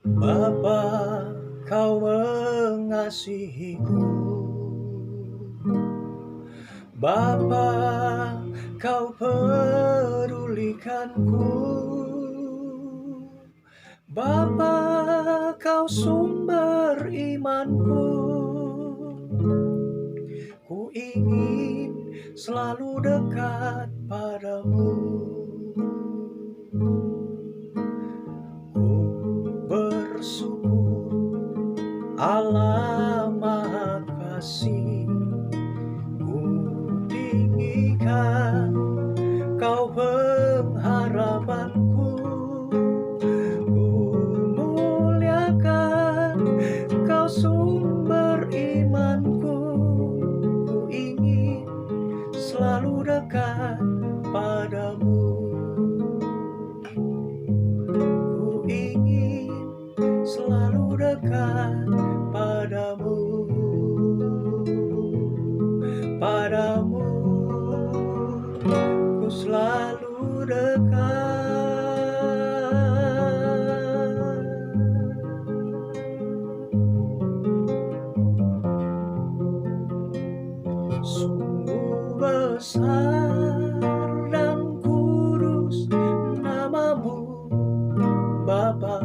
Bapa, kau mengasihiku. Bapa, kau pedulikanku. Bapa, kau sumber imanku. Ku ingin selalu dekat padamu. Ku bersyukur Allah Maha Kasih. Ku tinggikan kau pengharapanku. Ku muliakan kau sumber imanku. Ku ingin selalu dekat padamu. Ku ingin selalu dekat padamu. Padamu ku selalu dekat. Sungguh besar dan kudus namamu, Bapa.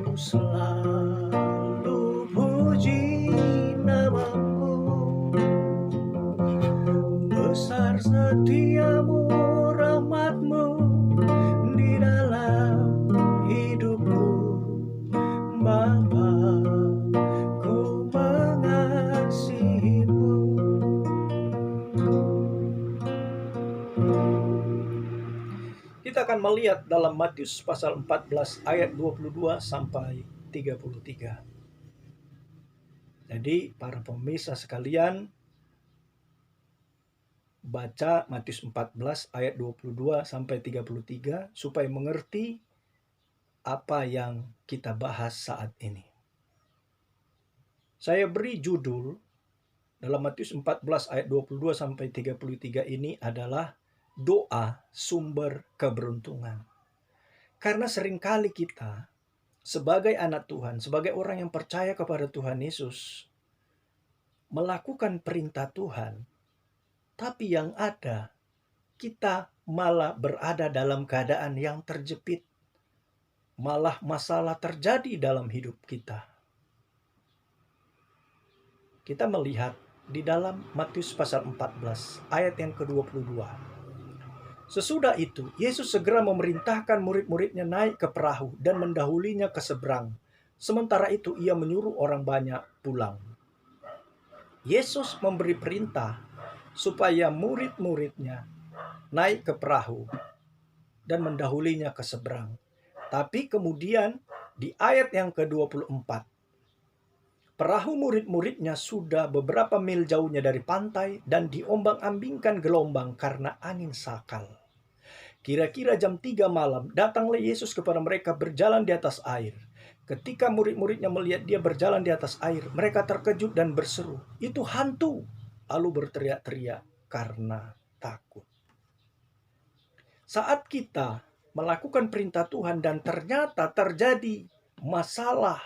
Ku selalu puji namamu. Besar setiamu, rahmatmu di dalam hidupku, Bapa. Ku mengasihimu. Kita akan melihat dalam Matius pasal 14 ayat 22 sampai 33. Jadi para pemirsa sekalian, baca Matius 14 ayat 22 sampai 33 supaya mengerti apa yang kita bahas saat ini. Saya beri judul dalam Matius 14 ayat 22 sampai 33 ini adalah doa sumber keberuntungan. Karena seringkali kita sebagai anak Tuhan, sebagai orang yang percaya kepada Tuhan Yesus, melakukan perintah Tuhan, tapi yang ada kita malah berada dalam keadaan yang terjepit. Malah masalah terjadi dalam hidup kita. Kita melihat di dalam Matius pasal 14 ayat yang ke-22. Sesudah itu, Yesus segera memerintahkan murid-muridnya naik ke perahu dan mendahulinya ke seberang. Sementara itu ia menyuruh orang banyak pulang. Yesus memberi perintah supaya murid-muridnya naik ke perahu dan mendahulinya ke seberang. Tapi kemudian di ayat yang ke-24, perahu murid-muridnya sudah beberapa mil jauhnya dari pantai dan diombang-ambingkan gelombang karena angin sakal. Kira-kira jam 3 malam, datanglah Yesus kepada mereka berjalan di atas air. Ketika murid-muridnya melihat dia berjalan di atas air, mereka terkejut dan berseru, "Itu hantu!" Lalu berteriak-teriak karena takut. Saat kita melakukan perintah Tuhan dan ternyata terjadi masalah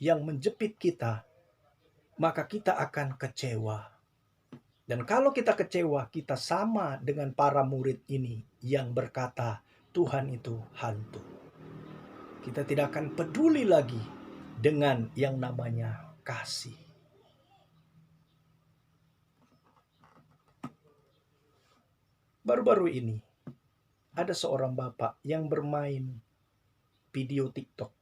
yang menjepit kita, maka kita akan kecewa. Dan kalau kita kecewa, kita sama dengan para murid ini yang berkata, Tuhan itu hantu. Kita tidak akan peduli lagi dengan yang namanya kasih. Baru-baru ini, ada seorang bapak yang bermain video TikTok.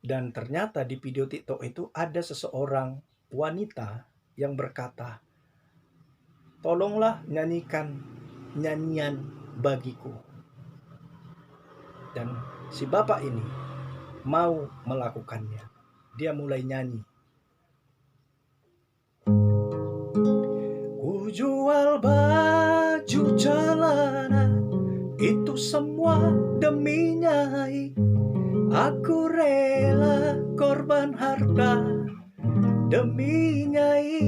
Dan ternyata di video TikTok itu ada seseorang wanita yang berkata, "Tolonglah nyanyikan nyanyian bagiku." Dan si bapak ini mau melakukannya. Dia mulai nyanyi. Ku jual baju celana, itu semua demi Nyai. Aku rela korban harta demi Nyai.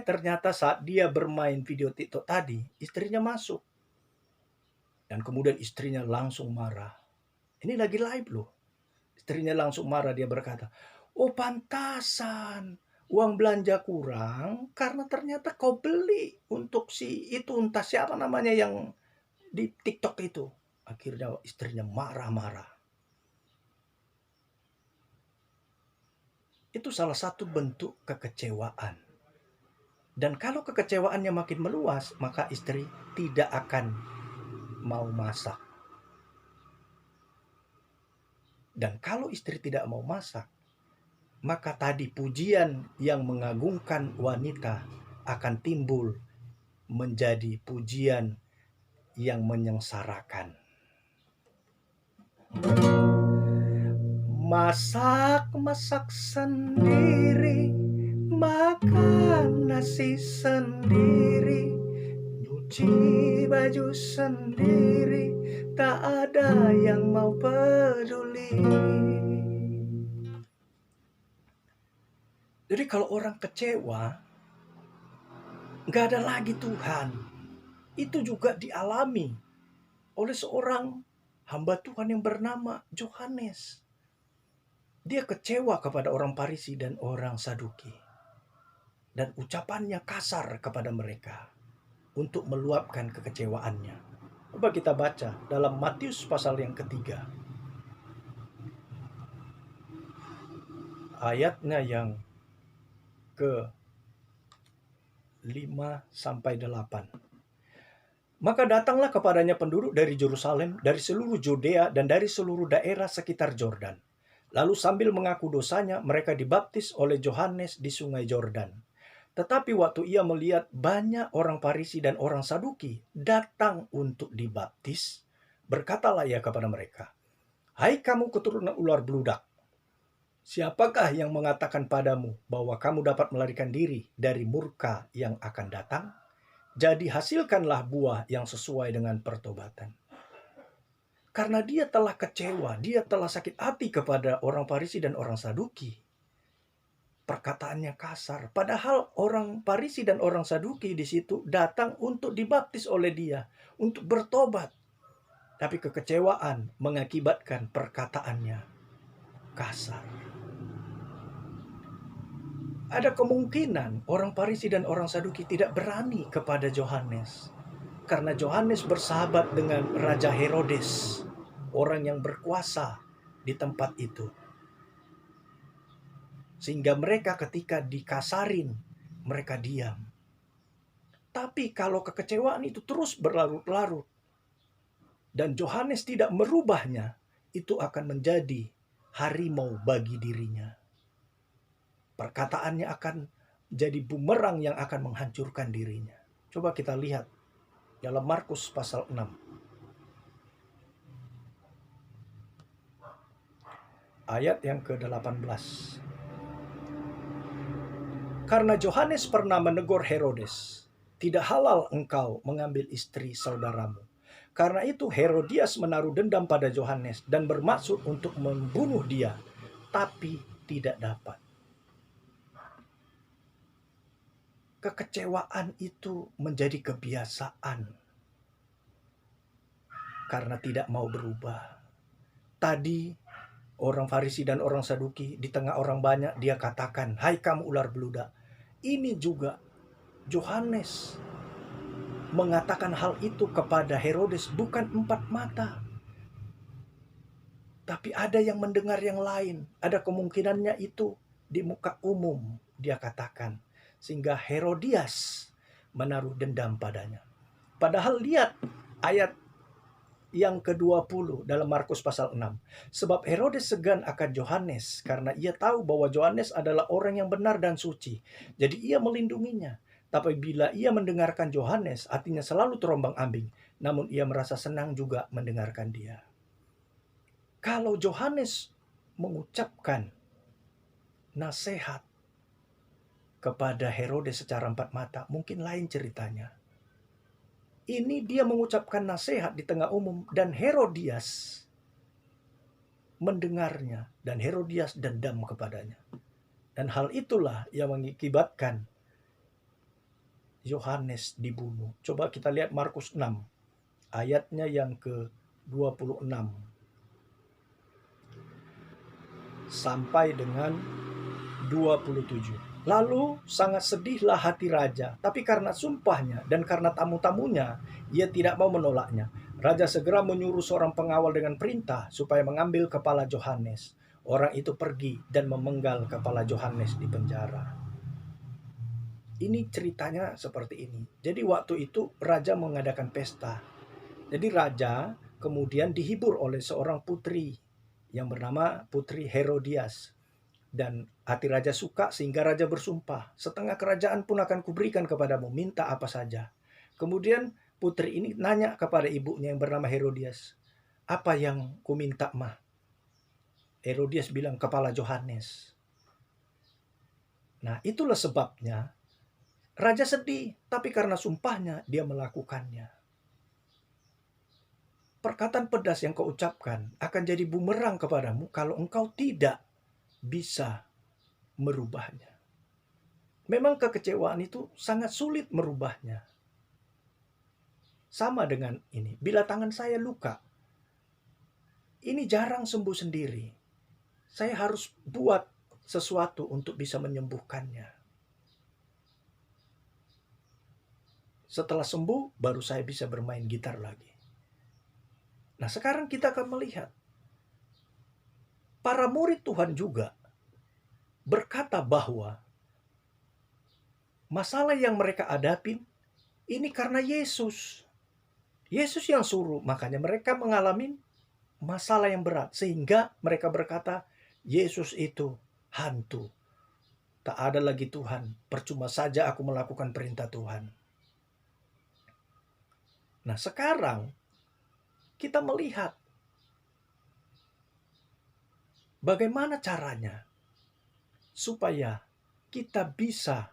Ternyata saat dia bermain video TikTok tadi, istrinya masuk. Dan kemudian istrinya langsung marah. Ini lagi live loh. Istrinya langsung marah, dia berkata, "Oh pantasan, uang belanja kurang karena ternyata kau beli untuk si itu, entah siapa namanya yang di TikTok itu." Akhirnya istrinya marah-marah. Itu salah satu bentuk kekecewaan. Dan kalau kekecewaannya makin meluas, maka istri tidak akan mau masak. Dan kalau istri tidak mau masak, maka tadi pujian yang mengagungkan wanita akan timbul menjadi pujian yang menyengsarakan. Masak-masak sendiri, makan nasi sendiri, nyuci baju sendiri, tak ada yang mau peduli. Jadi kalau orang kecewa, nggak ada lagi Tuhan. Itu juga dialami oleh seorang hamba Tuhan yang bernama Yohanes. Dia kecewa kepada orang Farisi dan orang Saduki. Dan ucapannya kasar kepada mereka untuk meluapkan kekecewaannya. Coba kita baca dalam Matius pasal yang ketiga. Ayatnya yang ke-5-8. Maka datanglah kepadanya penduduk dari Yerusalem, dari seluruh Yudea, dan dari seluruh daerah sekitar Yordan. Lalu sambil mengaku dosanya, mereka dibaptis oleh Yohanes di sungai Yordan. Tetapi waktu ia melihat banyak orang Farisi dan orang Saduki datang untuk dibaptis, berkatalah ia kepada mereka, "Hai kamu keturunan ular beludak, siapakah yang mengatakan padamu bahwa kamu dapat melarikan diri dari murka yang akan datang? Jadi hasilkanlah buah yang sesuai dengan pertobatan." Karena dia telah kecewa, dia telah sakit hati kepada orang Farisi dan orang Saduki. Perkataannya kasar. Padahal orang Farisi dan orang Saduki di situ datang untuk dibaptis oleh dia, untuk bertobat. Tapi kekecewaan mengakibatkan perkataannya kasar. Ada kemungkinan orang Farisi dan orang Saduki tidak berani kepada Yohanes. Karena Yohanes bersahabat dengan Raja Herodes, orang yang berkuasa di tempat itu. Sehingga mereka ketika dikasarin, mereka diam. Tapi kalau kekecewaan itu terus berlarut-larut, dan Yohanes tidak merubahnya, itu akan menjadi harimau bagi dirinya. Perkataannya akan jadi bumerang yang akan menghancurkan dirinya. Coba kita lihat dalam Markus pasal 6. Ayat yang ke-18. Karena Yohanes pernah menegur Herodes, "Tidak halal engkau mengambil istri saudaramu." Karena itu Herodias menaruh dendam pada Yohanes dan bermaksud untuk membunuh dia, tapi tidak dapat. Kekecewaan itu menjadi kebiasaan karena tidak mau berubah. Tadi orang Farisi dan orang Saduki di tengah orang banyak dia katakan, "Hai kamu ular beludak." Ini juga Yohanes mengatakan hal itu kepada Herodes, bukan empat mata. Tapi ada yang mendengar yang lain. Ada kemungkinannya itu di muka umum dia katakan. Sehingga Herodias menaruh dendam padanya. Padahal lihat ayat yang ke-20 dalam Markus pasal 6. Sebab Herodes segan akan Yohanes karena ia tahu bahwa Yohanes adalah orang yang benar dan suci. Jadi ia melindunginya. Tapi bila ia mendengarkan Yohanes, hatinya selalu terombang-ambing. Namun ia merasa senang juga mendengarkan dia. Kalau Yohanes mengucapkan nasihat kepada Herodes secara empat mata, mungkin lain ceritanya. Ini dia mengucapkan nasihat di tengah umum dan Herodias mendengarnya dan Herodias dendam kepadanya. Dan hal itulah yang mengakibatkan Yohanes dibunuh. Coba kita lihat Markus 6 ayatnya yang ke-26 sampai dengan 27. Lalu sangat sedihlah hati raja, tapi karena sumpahnya dan karena tamu-tamunya, ia tidak mau menolaknya. Raja segera menyuruh seorang pengawal dengan perintah supaya mengambil kepala Yohanes. Orang itu pergi dan memenggal kepala Yohanes di penjara. Ini ceritanya seperti ini. Jadi waktu itu raja mengadakan pesta. Jadi raja kemudian dihibur oleh seorang putri yang bernama Putri Herodias. Dan hati raja suka sehingga raja bersumpah, setengah kerajaan pun akan kuberikan kepadamu, minta apa saja. Kemudian putri ini nanya kepada ibunya yang bernama Herodias, apa yang ku minta mah? Herodias bilang, kepala Yohanes. Nah, itulah sebabnya raja sedih, tapi karena sumpahnya dia melakukannya. Perkataan pedas yang kau ucapkan akan jadi bumerang kepadamu kalau engkau tidak bisa merubahnya. Memang kekecewaan itu sangat sulit merubahnya. Sama dengan ini, bila tangan saya luka, ini jarang sembuh sendiri. Saya harus buat sesuatu untuk bisa menyembuhkannya. Setelah sembuh, baru saya bisa bermain gitar lagi. Nah, sekarang kita akan melihat para murid Tuhan juga berkata bahwa masalah yang mereka hadapin ini karena Yesus. Yesus yang suruh, makanya mereka mengalami masalah yang berat. Sehingga mereka berkata, Yesus itu hantu. Tak ada lagi Tuhan. Percuma saja aku melakukan perintah Tuhan. Nah, sekarang kita melihat bagaimana caranya supaya kita bisa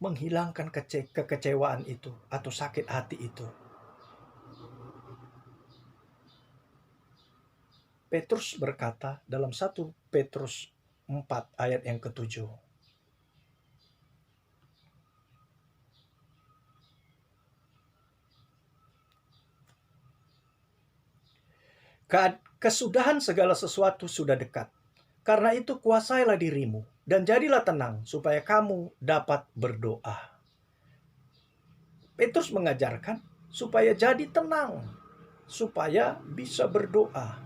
menghilangkan kekecewaan itu atau sakit hati itu. Petrus berkata dalam 1 Petrus 4 ayat yang ke-7. Kesudahan segala sesuatu sudah dekat. Karena itu kuasailah dirimu dan jadilah tenang supaya kamu dapat berdoa. Petrus mengajarkan supaya jadi tenang, supaya bisa berdoa.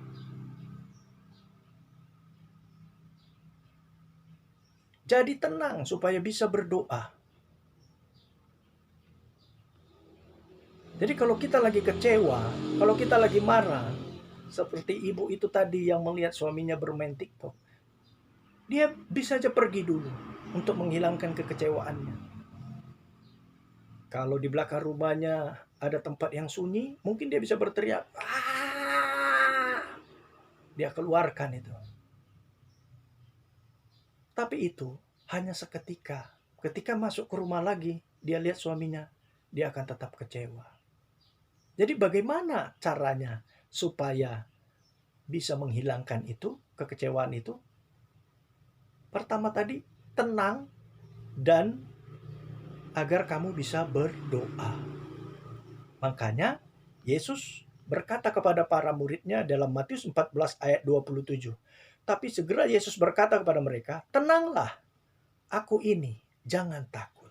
Jadi tenang supaya bisa berdoa. Jadi kalau kita lagi kecewa, kalau kita lagi marah, seperti ibu itu tadi yang melihat suaminya bermain TikTok, dia bisa aja pergi dulu untuk menghilangkan kekecewaannya. Kalau di belakang rumahnya ada tempat yang sunyi, mungkin dia bisa berteriak. Dia keluarkan itu. Tapi itu hanya seketika. Ketika masuk ke rumah lagi, dia lihat suaminya, dia akan tetap kecewa. Jadi bagaimana caranya supaya bisa menghilangkan itu, kekecewaan itu? Pertama tadi, tenang dan agar kamu bisa berdoa. Makanya Yesus berkata kepada para muridnya dalam Matius 14 ayat 27. Tapi segera Yesus berkata kepada mereka, tenanglah, aku ini, jangan takut.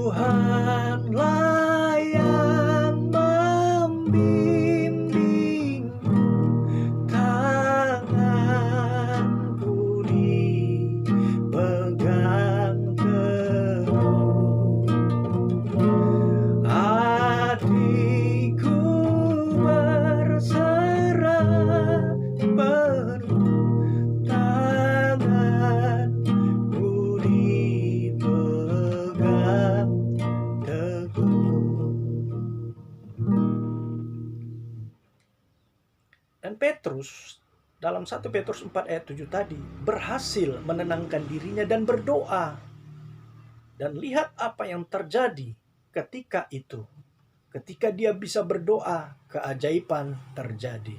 Tuhanlah yang membimbingmu, tanganku dipegang teguh, hatiku berserah penuh, tanganku dipegang teguh. Dan Petrus dalam 1 Petrus 4 ayat 7 tadi berhasil menenangkan dirinya dan berdoa. Dan lihat apa yang terjadi ketika itu. Ketika dia bisa berdoa, keajaiban terjadi.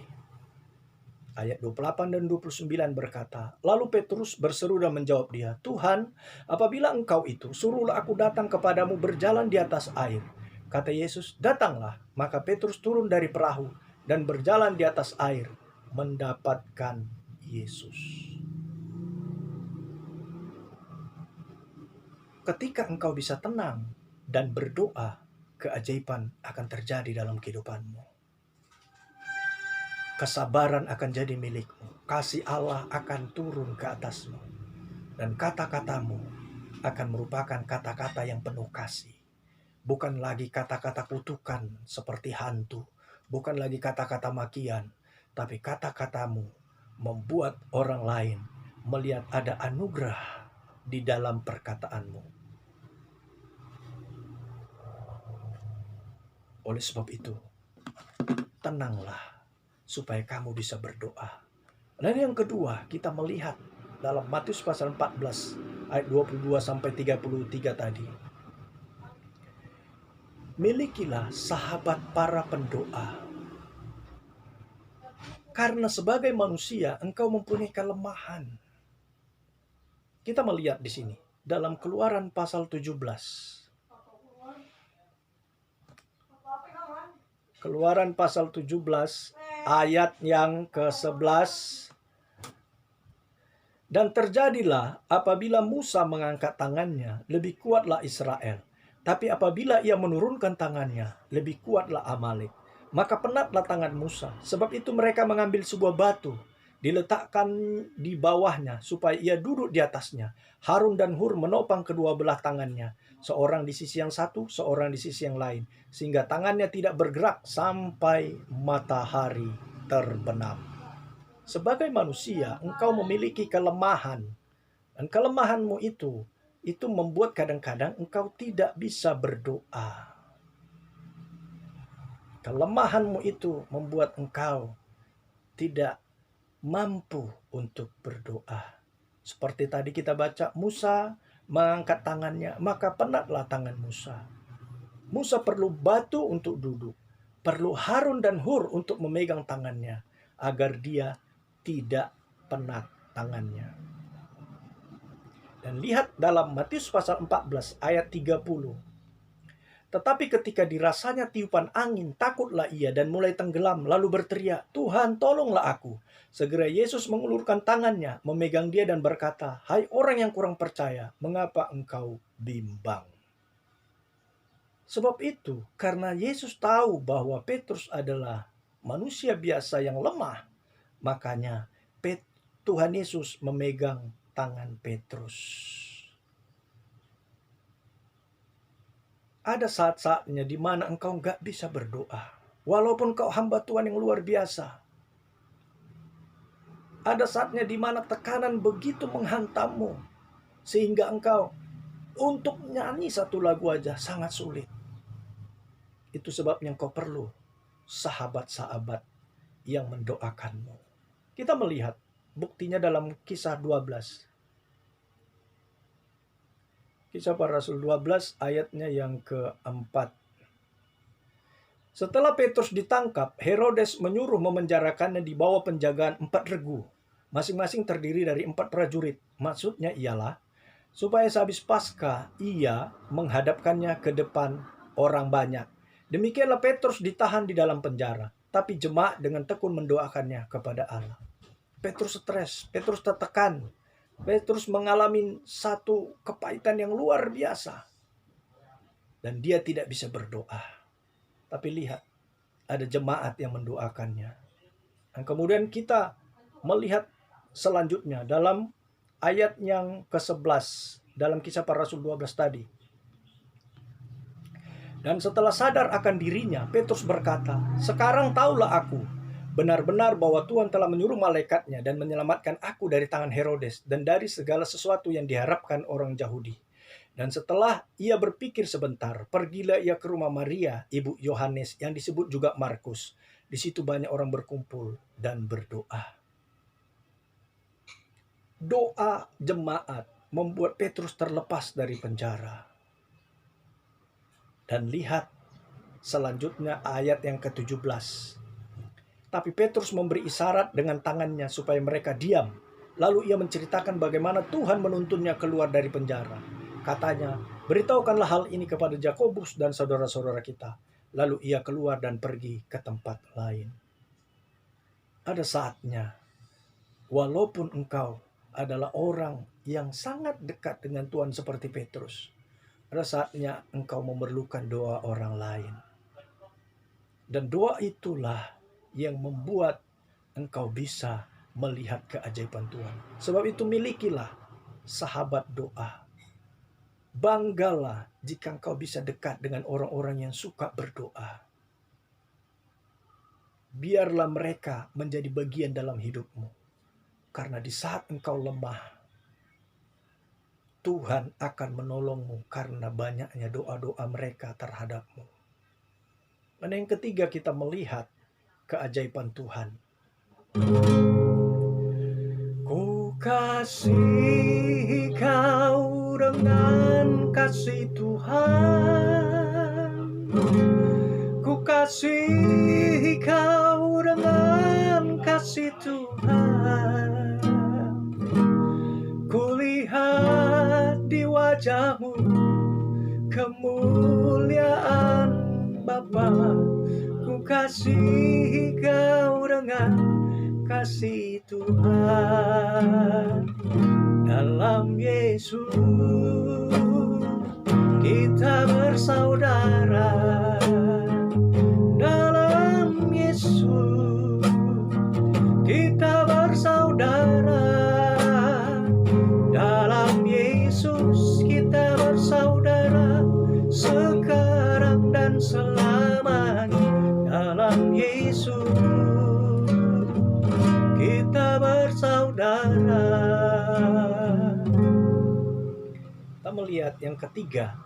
Ayat 28 dan 29 berkata, lalu Petrus berseru dan menjawab dia, Tuhan, apabila engkau itu, suruhlah aku datang kepadamu berjalan di atas air. Kata Yesus, datanglah. Maka Petrus turun dari perahu dan berjalan di atas air, mendapatkan Yesus. Ketika engkau bisa tenang dan berdoa, keajaiban akan terjadi dalam kehidupanmu. Kesabaran akan jadi milikmu. Kasih Allah akan turun ke atasmu. Dan kata-katamu akan merupakan kata-kata yang penuh kasih. Bukan lagi kata-kata kutukan seperti hantu. Bukan lagi kata-kata makian. Tapi kata-katamu membuat orang lain melihat ada anugerah di dalam perkataanmu. Oleh sebab itu, tenanglah supaya kamu bisa berdoa. Dan yang kedua, kita melihat dalam Matius pasal 14 ayat 22 sampai 33 tadi. Milikilah sahabat para pendoa. Karena sebagai manusia engkau mempunyai kelemahan. Kita melihat di sini dalam Keluaran pasal 17. Keluaran pasal 17 ayat yang ke-11. Dan terjadilah apabila Musa mengangkat tangannya, lebih kuatlah Israel. Tapi apabila ia menurunkan tangannya, lebih kuatlah Amalek. Maka penatlah tangan Musa. Sebab itu mereka mengambil sebuah batu, diletakkan di bawahnya supaya ia duduk di atasnya. Harun dan Hur menopang kedua belah tangannya, seorang di sisi yang satu, seorang di sisi yang lain, sehingga tangannya tidak bergerak sampai matahari terbenam. Sebagai manusia, engkau memiliki kelemahan, dan kelemahanmu itu membuat kadang-kadang engkau tidak bisa berdoa. Kelemahanmu itu membuat engkau tidak mampu untuk berdoa. Seperti tadi kita baca, Musa mengangkat tangannya, maka penatlah tangan Musa. Musa perlu batu untuk duduk, perlu Harun dan Hur untuk memegang tangannya, agar dia tidak penat tangannya. Dan lihat dalam Matius pasal 14 ayat 30. Tetapi ketika dirasanya tiupan angin, takutlah ia dan mulai tenggelam, lalu berteriak, Tuhan, tolonglah aku. Segera Yesus mengulurkan tangannya, memegang dia dan berkata, Hai orang yang kurang percaya, mengapa engkau bimbang? Sebab itu, karena Yesus tahu bahwa Petrus adalah manusia biasa yang lemah, makanya Tuhan Yesus memegang tangan Petrus. Ada saat-saatnya di mana engkau nggak bisa berdoa. Walaupun kau hamba Tuhan yang luar biasa. Ada saatnya di mana tekanan begitu menghantammu. Sehingga engkau untuk nyanyi satu lagu aja sangat sulit. Itu sebabnya engkau perlu sahabat-sahabat yang mendoakanmu. Kita melihat buktinya dalam Kisah 12. Kisah Para Rasul 12 ayatnya yang keempat. Setelah Petrus ditangkap, Herodes menyuruh memenjarakannya di bawah penjagaan 4 regu. Masing-masing terdiri dari 4 prajurit. Maksudnya ialah supaya sehabis Paskah ia menghadapkannya ke depan orang banyak. Demikianlah Petrus ditahan di dalam penjara. Tapi jemaat dengan tekun mendoakannya kepada Allah. Petrus stres, Petrus tertekan. Petrus mengalami satu kepahitan yang luar biasa. Dan dia tidak bisa berdoa. Tapi lihat, ada jemaat yang mendoakannya. Dan kemudian kita melihat selanjutnya dalam ayat yang ke-11. Dalam Kisah Para Rasul 12 tadi. Dan setelah sadar akan dirinya, Petrus berkata, Sekarang tahulah aku benar-benar bahwa Tuhan telah menyuruh malaikatnya dan menyelamatkan aku dari tangan Herodes dan dari segala sesuatu yang diharapkan orang Yahudi. Dan setelah ia berpikir sebentar, pergilah ia ke rumah Maria, ibu Yohanes yang disebut juga Markus. Di situ banyak orang berkumpul dan berdoa. Doa jemaat membuat Petrus terlepas dari penjara. Dan lihat selanjutnya ayat yang ke-17. Tapi Petrus memberi isyarat dengan tangannya supaya mereka diam. Lalu ia menceritakan bagaimana Tuhan menuntunnya keluar dari penjara. Katanya, beritahukanlah hal ini kepada Yakobus dan saudara-saudara kita. Lalu ia keluar dan pergi ke tempat lain. Ada saatnya, walaupun engkau adalah orang yang sangat dekat dengan Tuhan seperti Petrus, ada saatnya engkau memerlukan doa orang lain. Dan doa itulah yang membuat engkau bisa melihat keajaiban Tuhan. Sebab itu milikilah sahabat doa. Banggalah jika engkau bisa dekat dengan orang-orang yang suka berdoa. Biarlah mereka menjadi bagian dalam hidupmu. Karena di saat engkau lemah, Tuhan akan menolongmu karena banyaknya doa-doa mereka terhadapmu. Dan yang ketiga, kita melihat keajaiban Tuhan. Ku kasihi kau dengan kasih Tuhan. Ku kasihi kau dengan kasih Tuhan. Kulihat di wajahmu kemuliaan Bapa. Ku kasihi kau dengan kasih Tuhan. Dalam Yesus kita bersaudara. Dalam Yesus kita bersaudara. Dalam Yesus kita bersaudara sekarang dan selamanya. Dalam Yesus kita bersaudara. Kita melihat yang ketiga,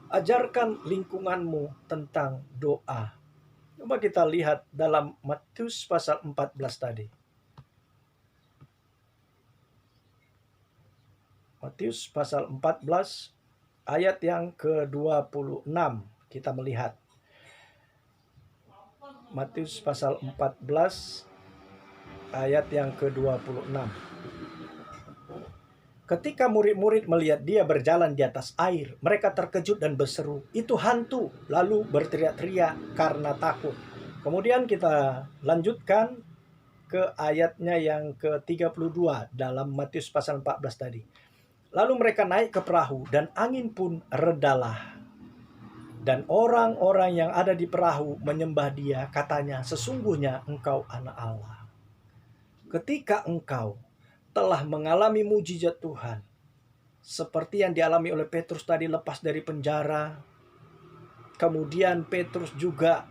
ajarkan lingkunganmu tentang doa. Coba kita lihat dalam Matius pasal 14 tadi. Matius pasal 14 ayat yang ke-26 kita melihat. Matius pasal 14 ayat yang ke-26. Ketika murid-murid melihat dia berjalan di atas air, mereka terkejut dan berseru, "Itu hantu!" Lalu berteriak-teriak karena takut. Kemudian kita lanjutkan ke ayatnya yang ke-32 dalam Matius pasal 14 tadi. Lalu mereka naik ke perahu dan angin pun redalah. Dan orang-orang yang ada di perahu menyembah dia, katanya, "Sesungguhnya engkau anak Allah." Ketika engkau telah mengalami mujizat Tuhan, seperti yang dialami oleh Petrus tadi lepas dari penjara, kemudian Petrus juga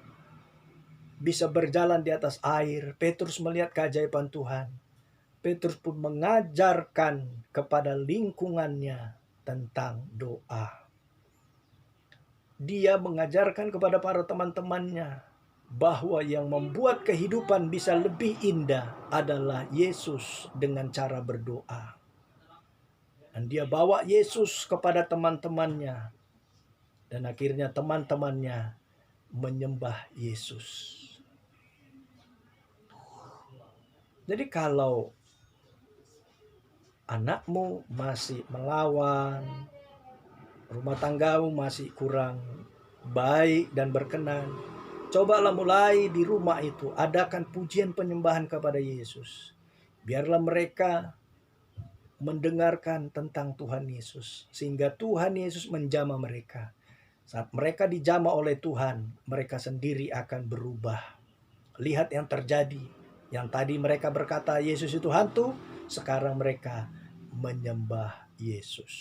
bisa berjalan di atas air, Petrus melihat keajaiban Tuhan. Petrus pun mengajarkan kepada lingkungannya tentang doa. Dia mengajarkan kepada para teman-temannya bahwa yang membuat kehidupan bisa lebih indah adalah Yesus dengan cara berdoa. Dan dia bawa Yesus kepada teman-temannya. Dan akhirnya teman-temannya menyembah Yesus. Jadi kalau anakmu masih melawan, rumah tanggamu masih kurang baik dan berkenan, cobalah mulai di rumah itu, adakan pujian penyembahan kepada Yesus. Biarlah mereka mendengarkan tentang Tuhan Yesus, sehingga Tuhan Yesus menjamah mereka. Saat mereka dijamah oleh Tuhan, mereka sendiri akan berubah. Lihat yang terjadi. Yang tadi mereka berkata Yesus itu hantu, sekarang mereka menyembah Yesus.